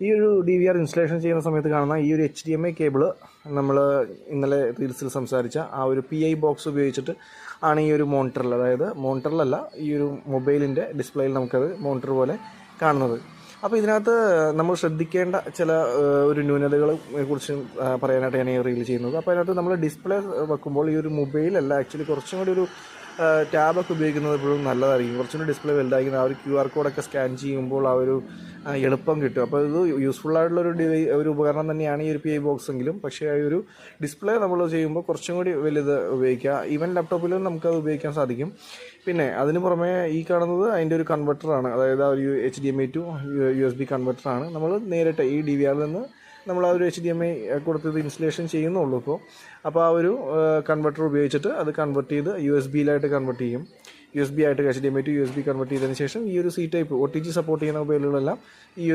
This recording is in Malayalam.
ഈ ഒരു DVR ഇൻസ്റ്റലേഷൻ ചെയ്യുന്ന സമയത്ത് കാണുന്ന ഈ ഒരു HDMI കേബിള് നമ്മൾ ഇന്നലെ റീൽസിൽ സംസാരിച്ച ആ ഒരു PI ബോക്സ് ഉപയോഗിച്ചിട്ട് ആണ് ഈ ഒരു മോണിറ്ററിൽ, അതായത് മോണിറ്ററിലല്ല, ഈ ഒരു മൊബൈലിൻ്റെ ഡിസ്പ്ലേയിൽ നമുക്കത് മോണിറ്റർ പോലെ കാണുന്നത്. അപ്പോൾ ഇതിനകത്ത് നമ്മൾ ശ്രദ്ധിക്കേണ്ട ചില ഒരു ന്യൂനതകളെ കുറിച്ച് പറയാനായിട്ട് ഞാൻ ഈ റീൽ ചെയ്യുന്നത്. അപ്പോൾ അതിനകത്ത് നമ്മൾ ഡിസ്പ്ലേ വെക്കുമ്പോൾ ഈ ഒരു മൊബൈലല്ല, ആക്ച്വലി കുറച്ചും കൂടി ഒരു ടാബൊക്കെ ഉപയോഗിക്കുന്നത് എപ്പോഴും നല്ലതായിരിക്കും. കുറച്ചും കൂടി ഡിസ്പ്ലേ വലുതായിരിക്കും. ആ ഒരു QR കോഡൊക്കെ സ്കാൻ ചെയ്യുമ്പോൾ ആ ഒരു എളുപ്പം കിട്ടും. അപ്പോൾ ഇത് യൂസ്ഫുള്ളായിട്ടുള്ളൊരു ഒരു ഉപകരണം തന്നെയാണ് ഈ ഒരു PI ബോക്സ് എങ്കിലും, പക്ഷേ ആ ഒരു ഡിസ്പ്ലേ നമ്മൾ ചെയ്യുമ്പോൾ കുറച്ചും കൂടി വലുത് ഉപയോഗിക്കുക. ഈവൻ ലാപ്ടോപ്പിലും നമുക്കത് ഉപയോഗിക്കാൻ സാധിക്കും. പിന്നെ അതിന് പുറമെ ഈ കാണുന്നത് അതിൻ്റെ ഒരു കൺവെർട്ടറാണ്, അതായത് ആ ഒരു HDMI to USB കൺവെർട്ടറാണ്. നമ്മൾ നേരിട്ട് ഈ DVRൽ നിന്ന് നമ്മൾ ആ ഒരു HDMI കൊടുത്തത് ഇൻസ്റ്റലേഷൻ ചെയ്യുന്നുള്ളൂ ഇപ്പോൾ. അപ്പോൾ ആ ഒരു കൺവെർട്ടർ ഉപയോഗിച്ചിട്ട് അത് കൺവെർട്ട് ചെയ്ത് USB-യിലായിട്ട് കൺവെർട്ട് ചെയ്യും. USB ആയിട്ട് HDMI to USB കൺവെർട്ട് ചെയ്തതിന് ശേഷം ഈ ഒരു C ടൈപ്പ് OTG സപ്പോർട്ട് ചെയ്യുന്ന മൊബൈലുകളെല്ലാം ഈ